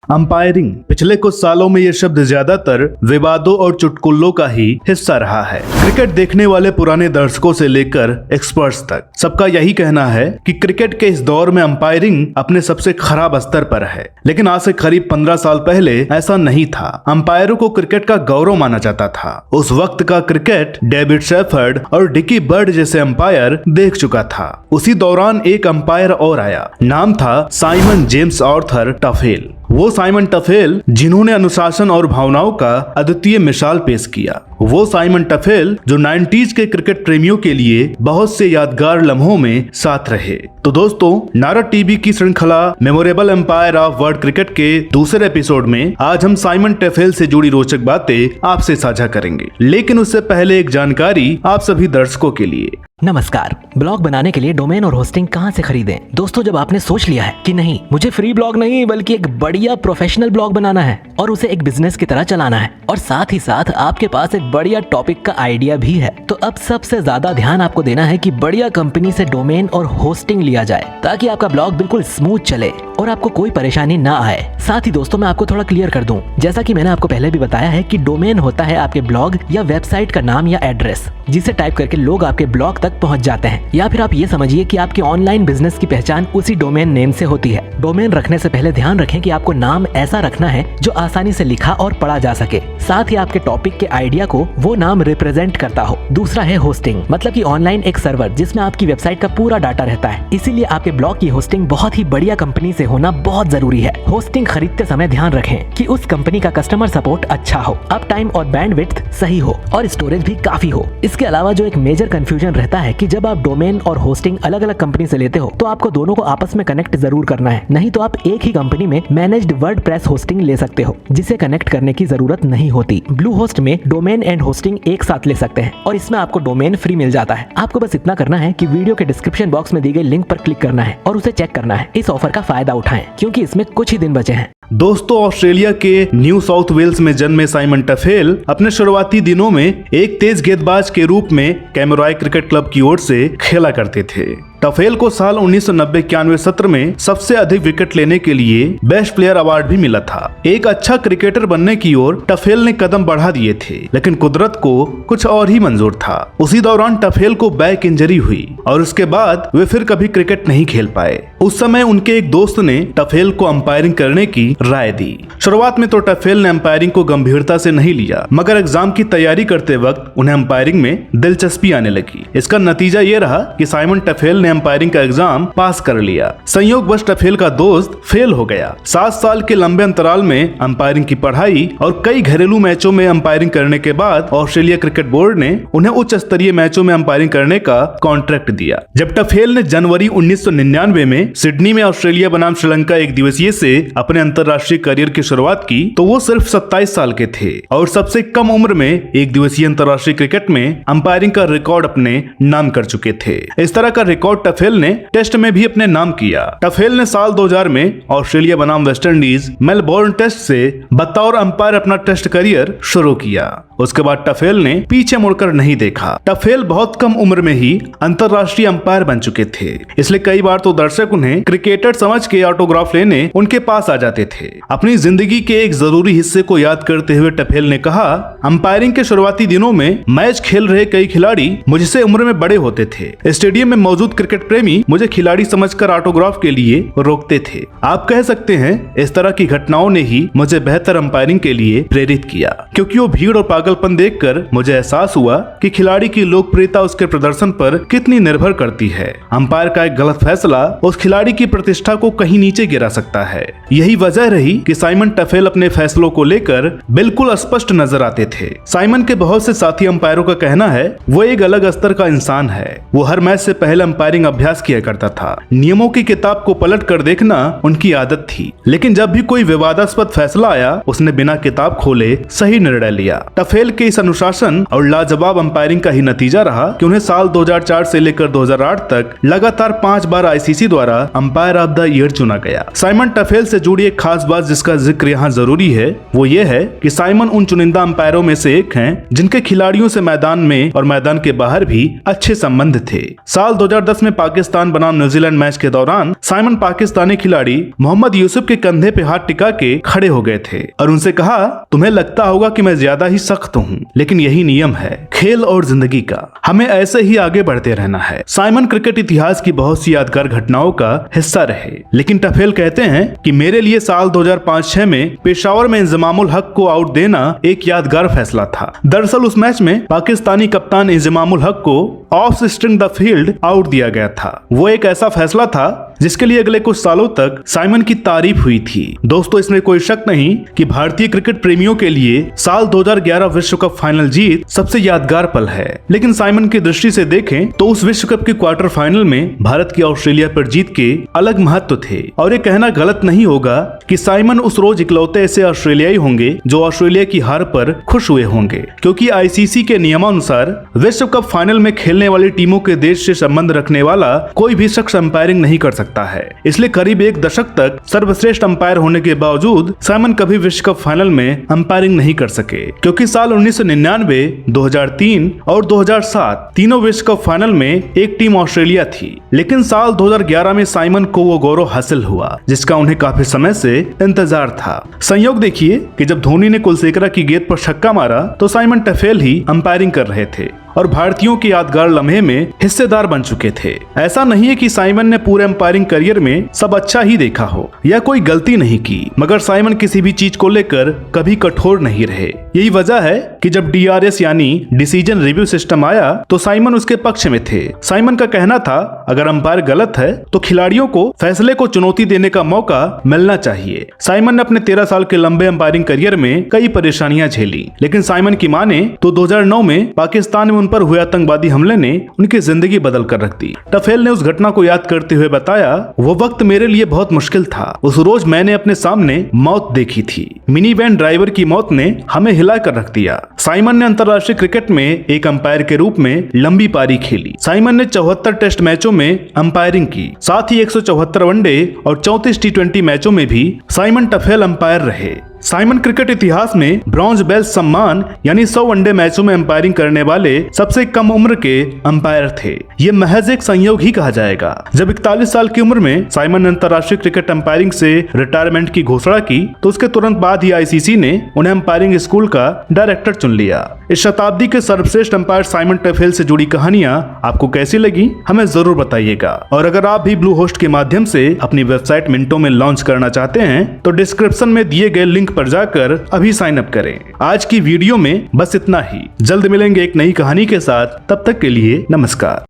Umpiring पिछले कुछ सालों में ये शब्द ज्यादातर विवादों और चुटकुलों का ही हिस्सा रहा है। क्रिकेट देखने वाले पुराने दर्शकों से लेकर एक्सपर्ट्स तक सबका यही कहना है कि क्रिकेट के इस दौर में अंपायरिंग अपने सबसे खराब स्तर पर है। लेकिन आज से करीब 15 साल पहले ऐसा नहीं था। अंपायरों को क्रिकेट का गौरव माना जाता था। उस वक्त का क्रिकेट डेविड शेफर्ड और डिकी बर्ड जैसे अंपायर देख चुका था। उसी दौरान एक अंपायर और आया, नाम था साइमन जेम्स आर्थर टफेल। वो साइमन टफेल जिन्होंने अनुशासन और भावनाओं का अद्वितीय मिसाल पेश किया। वो साइमन टफेल जो 90s के क्रिकेट प्रेमियों के लिए बहुत से यादगार लम्हों में साथ रहे। तो दोस्तों, नारद टीवी की श्रृंखला memorable empire of world cricket के दूसरे एपिसोड में आज हम साइमन टफेल से जुड़ी रोचक बातें आपसे साझा करेंगे। लेकिन उससे पहले एक जानकारी आप सभी दर्शकों के लिए। नमस्कार। ब्लॉग बनाने के लिए डोमेन और होस्टिंग कहां से खरीदें? दोस्तों, जब आपने सोच लिया है कि नहीं, मुझे फ्री ब्लॉग नहीं बल्कि एक बढ़िया प्रोफेशनल ब्लॉग बनाना है और उसे एक बिजनेस की तरह चलाना है और साथ ही साथ आपके पास एक बढ़िया टॉपिक का आइडिया भी है, तो अब सबसे ज्यादा ध्यान आपको देना है कि बढ़िया कंपनी से डोमेन और होस्टिंग लिया जाए ताकि आपका ब्लॉग बिल्कुल स्मूथ चले और आपको कोई परेशानी ना आए। साथ ही दोस्तों, मैं आपको थोड़ा क्लियर कर दूं, जैसा कि मैंने आपको पहले भी बताया है कि डोमेन होता है आपके ब्लॉग या वेबसाइट का नाम या एड्रेस, जिसे टाइप करके लोग आपके ब्लॉग तक पहुंच जाते हैं। या फिर आप ये समझिए कि आपके ऑनलाइन बिजनेस की पहचान उसी डोमेन नेम से होती है। डोमेन रखने से पहले ध्यान रखें कि आपको नाम ऐसा रखना है जो आसानी से लिखा और पढ़ा जा सके, साथ ही आपके टॉपिक के आइडिया को वो नाम रिप्रेजेंट करता हो। दूसरा है होस्टिंग, मतलब कि ऑनलाइन एक सर्वर जिसमें आपकी वेबसाइट का पूरा डाटा रहता है। इसीलिए आपके ब्लॉग की होस्टिंग बहुत ही बढ़िया कंपनी से होना बहुत जरूरी है। होस्टिंग खरीदते समय ध्यान रखें कि उस कंपनी का कस्टमर सपोर्ट अच्छा हो, अप टाइम और बैंडविड्थ सही हो और स्टोरेज भी काफी हो। इसके अलावा जो एक मेजर कंफ्यूजन रहता है कि जब आप डोमेन और होस्टिंग अलग अलग कंपनी से लेते हो तो आपको दोनों को आपस में कनेक्ट जरूर करना है, नहीं तो आप एक ही कंपनी में मैनेज्ड वर्डप्रेस होस्टिंग ले सकते हो जिसे कनेक्ट करने की जरूरत नहीं होती। ब्लू होस्ट में डोमेन एंड होस्टिंग एक साथ ले सकते हैं और इसमें आपको डोमेन फ्री मिल जाता है। आपको बस इतना करना है कि वीडियो के डिस्क्रिप्शन बॉक्स में दी गई लिंक पर क्लिक करना है और उसे चेक करना है। इस ऑफर का फायदा उठाएं क्योंकि इसमें कुछ ही दिन बचे हैं। दोस्तों, ऑस्ट्रेलिया के न्यू साउथ वेल्स में जन्मे साइमन टफेल अपने शुरुआती दिनों में एक तेज गेंदबाज के रूप में कैमरॉय क्रिकेट क्लब की ओर से खेला करते थे। टफेल को साल 1990-91 सत्र में सबसे अधिक विकेट लेने के लिए बेस्ट प्लेयर अवार्ड भी मिला था। एक अच्छा क्रिकेटर बनने की ओर टफेल ने कदम बढ़ा दिए थे, लेकिन कुदरत को कुछ और ही मंजूर था। उसी दौरान टफेल को बैक इंजरी हुई और उसके बाद वे फिर कभी क्रिकेट नहीं खेल पाए। उस समय उनके एक दोस्त ने टफेल को अंपायरिंग करने की राय दी। शुरुआत में तो टफेल ने अंपायरिंग को गंभीरता से नहीं लिया, मगर एग्जाम की तैयारी करते वक्त उन्हें अंपायरिंग में दिलचस्पी आने लगी। इसका नतीजा ये रहा कि साइमन टफेल अंपायरिंग का एग्जाम पास कर लिया। संयोगवश टफेल का दोस्त फेल हो गया। 7 साल के लंबे अंतराल में अंपायरिंग की पढ़ाई और कई घरेलू मैचों में अंपायरिंग करने के बाद ऑस्ट्रेलिया क्रिकेट बोर्ड ने उन्हें उच्च स्तरीय मैचों में अंपायरिंग करने का कॉन्ट्रैक्ट दिया। जब टफेल ने जनवरी 1999 में सिडनी में ऑस्ट्रेलिया बनाम श्रीलंका एक दिवसीय से अपने अंतर्राष्ट्रीय करियर की शुरुआत की तो वो सिर्फ 27 साल के थे और सबसे कम उम्र में एक दिवसीय अंतर्राष्ट्रीय क्रिकेट में अंपायरिंग का रिकॉर्ड अपने नाम कर चुके थे। इस तरह का रिकॉर्ड टफेल ने टेस्ट में भी अपने नाम किया। टफेल ने साल 2000 में ऑस्ट्रेलिया बनाम वेस्टइंडीज मेलबोर्न टेस्ट से बतौर अंपायर अपना टेस्ट करियर शुरू किया। उसके बाद टफेल ने पीछे मुड़कर नहीं देखा। टफेल बहुत कम उम्र में ही अंतर्राष्ट्रीय अंपायर बन चुके थे, इसलिए कई बार तो दर्शक उन्हें क्रिकेटर समझ के ऑटोग्राफ लेने उनके पास आ जाते थे। अपनी जिंदगी के एक जरूरी हिस्से को याद करते हुए टफेल ने कहा, अंपायरिंग के शुरुआती दिनों में मैच खेल रहे कई खिलाड़ी मुझसे उम्र में बड़े होते थे। स्टेडियम में मौजूद क्रिकेट प्रेमी मुझे खिलाड़ी समझकर ऑटोग्राफ के लिए रोकते थे। आप कह सकते हैं इस तरह की घटनाओं ने ही मुझे बेहतर अंपायरिंग के लिए प्रेरित किया, क्योंकि वो भीड़ और पागलपन देखकर मुझे एहसास हुआ कि खिलाड़ी की लोकप्रियता उसके प्रदर्शन पर कितनी निर्भर करती है। अंपायर का एक गलत फैसला उस खिलाड़ी की प्रतिष्ठा को कहीं नीचे गिरा सकता है। यही वजह रही कि साइमन टफेल अपने फैसलों को लेकर बिल्कुल स्पष्ट नजर आते थे। साइमन के बहुत से साथी अंपायरों का कहना है वो एक अलग स्तर का इंसान है। वो हर मैच से पहले अंपायरिंग अभ्यास किया करता था। नियमों की किताब को पलट कर देखना उनकी आदत थी, लेकिन जब भी कोई विवादास्पद फैसला आया उसने बिना किताब खोले सही निर्णय लिया। टफेल के इस अनुशासन और लाजवाब अंपायरिंग का ही नतीजा रहा कि उन्हें साल 2004 से लेकर 2008 तक लगातार 5 बार आईसीसी द्वारा अंपायर ऑफ द ईयर चुना गया। साइमन टफेल से जुड़ी एक खास बात जिसका जिक्र यहाँ जरूरी है वो ये है कि साइमन उन चुनिंदा अंपायरों में से एक हैं जिनके खिलाड़ियों से मैदान में और मैदान के बाहर भी अच्छे संबंध थे। साल 2010 में में पाकिस्तान बनाम न्यूजीलैंड मैच के दौरान साइमन पाकिस्तानी खिलाड़ी मोहम्मद यूसुफ के कंधे पे हाथ टिका के खड़े हो गए थे और उनसे कहा, तुम्हें लगता होगा कि मैं ज्यादा ही सख्त हूँ, लेकिन यही नियम है खेल और जिंदगी का, हमें ऐसे ही आगे बढ़ते रहना है। साइमन क्रिकेट इतिहास की बहुत सी यादगार घटनाओं का हिस्सा रहे, लेकिन टफेल कहते हैं कि मेरे लिए साल 2005-6 में पेशावर में इंजमामुल हक को आउट देना एक यादगार फैसला था। दरअसल उस मैच में पाकिस्तानी कप्तान इंजमामुल हक को of string the field out दिया गया था। वो एक ऐसा फैसला था जिसके लिए अगले कुछ सालों तक साइमन की तारीफ हुई थी। दोस्तों, इसमें कोई शक नहीं कि भारतीय क्रिकेट प्रेमियों के लिए साल 2011 विश्व कप फाइनल जीत सबसे यादगार पल है। लेकिन साइमन की दृष्टि से देखें तो उस विश्व कप के क्वार्टर फाइनल में भारत की ऑस्ट्रेलिया पर जीत के अलग महत्व थे और ये कहना गलत नहीं होगा कि साइमन उस रोज इकलौते ऐसे ऑस्ट्रेलियाई होंगे जो ऑस्ट्रेलिया की हार पर खुश हुए होंगे, क्योंकि आईसीसी के नियमानुसार विश्व कप फाइनल में खेलने वाली टीमों के देश से संबंध रखने वाला कोई भी शख्स अंपायरिंग नहीं कर सकता है। इसलिए करीब एक दशक तक सर्वश्रेष्ठ अंपायर होने के बावजूद साइमन कभी विश्व कप फाइनल में अंपायरिंग नहीं कर सके, क्योंकि साल 1999, 2003 और 2007 तीनों विश्व कप फाइनल में एक टीम ऑस्ट्रेलिया थी। लेकिन साल 2011 में साइमन को वो गौरव हासिल हुआ जिसका उन्हें काफी समय से इंतजार था। संयोग देखिए कि जब धोनी ने कुलशेखरा की गेंद पर छक्का मारा तो साइमन टफेल ही अंपायरिंग कर रहे थे और भारतीयों के यादगार लम्हे में हिस्सेदार बन चुके थे। ऐसा नहीं है कि साइमन ने पूरे अंपायरिंग करियर में सब अच्छा ही देखा हो या कोई गलती नहीं की, मगर साइमन किसी भी चीज को लेकर कभी कठोर नहीं रहे। यही वजह है कि जब DRS यानी डिसीजन रिव्यू सिस्टम आया तो साइमन उसके पक्ष में थे। साइमन का कहना था, अगर अंपायर गलत है तो खिलाड़ियों को फैसले को चुनौती देने का मौका मिलना चाहिए। साइमन ने अपने 13 साल के लंबे अंपायरिंग करियर में कई परेशानियां झेली, लेकिन साइमन की माने तो 2009 में पाकिस्तान में पर हुए आतंकवादी हमले ने उनकी जिंदगी बदल कर रख दी। टफेल ने उस घटना को याद करते हुए बताया, वो वक्त मेरे लिए बहुत मुश्किल था। उस रोज मैंने अपने सामने मौत देखी थी। मिनी वैन ड्राइवर की मौत ने हमें हिला कर रख दिया। साइमन ने अंतर्राष्ट्रीय क्रिकेट में एक अंपायर के रूप में लंबी पारी खेली। साइमन ने 74 टेस्ट मैचों में अंपायरिंग की, साथ ही 174 वनडे और 34 T20 मैचों में भी साइमन टफेल अंपायर रहे। साइमन क्रिकेट इतिहास में ब्रॉन्ज बेल सम्मान यानी 100 वनडे मैचों में अंपायरिंग करने वाले सबसे कम उम्र के अंपायर थे। ये महज एक संयोग ही कहा जाएगा। जब 41 साल की उम्र में साइमन ने अंतर्राष्ट्रीय क्रिकेट अंपायरिंग से रिटायरमेंट की घोषणा की तो उसके तुरंत बाद ही आईसीसी ने उन्हें अंपायरिंग स्कूल का डायरेक्टर चुन लिया। इस शताब्दी के सर्वश्रेष्ठ अंपायर साइमन टफेल से जुड़ी कहानियां आपको कैसी लगी हमें जरूर बताइएगा। और अगर आप भी ब्लू होस्ट के माध्यम से अपनी वेबसाइट मिनटों में लॉन्च करना चाहते हैं तो डिस्क्रिप्शन में दिए गए लिंक पर जाकर अभी साइन अप करें। आज की वीडियो में बस इतना ही। जल्द मिलेंगे एक नई कहानी के साथ, तब तक के लिए नमस्कार।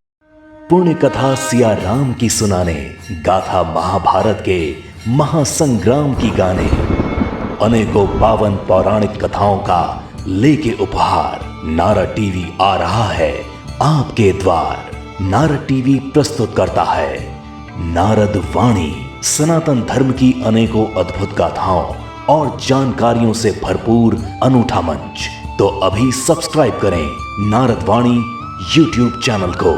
पुण्य कथा सिया राम की सुनाने, गाथा महाभारत के महासंग्राम की गाने, अनेकों पावन पौराणिक कथाओं का लेके उपहार नारद टीवी आ रहा है आपके द्वार। नारद टीवी प्रस्तुत करता है नारद वाणी, सनातन धर्म की अनेकों अद्भुत गाथाओं और जानकारियों से भरपूर अनूठा मंच। तो अभी सब्सक्राइब करें नारद वाणी YouTube चैनल को।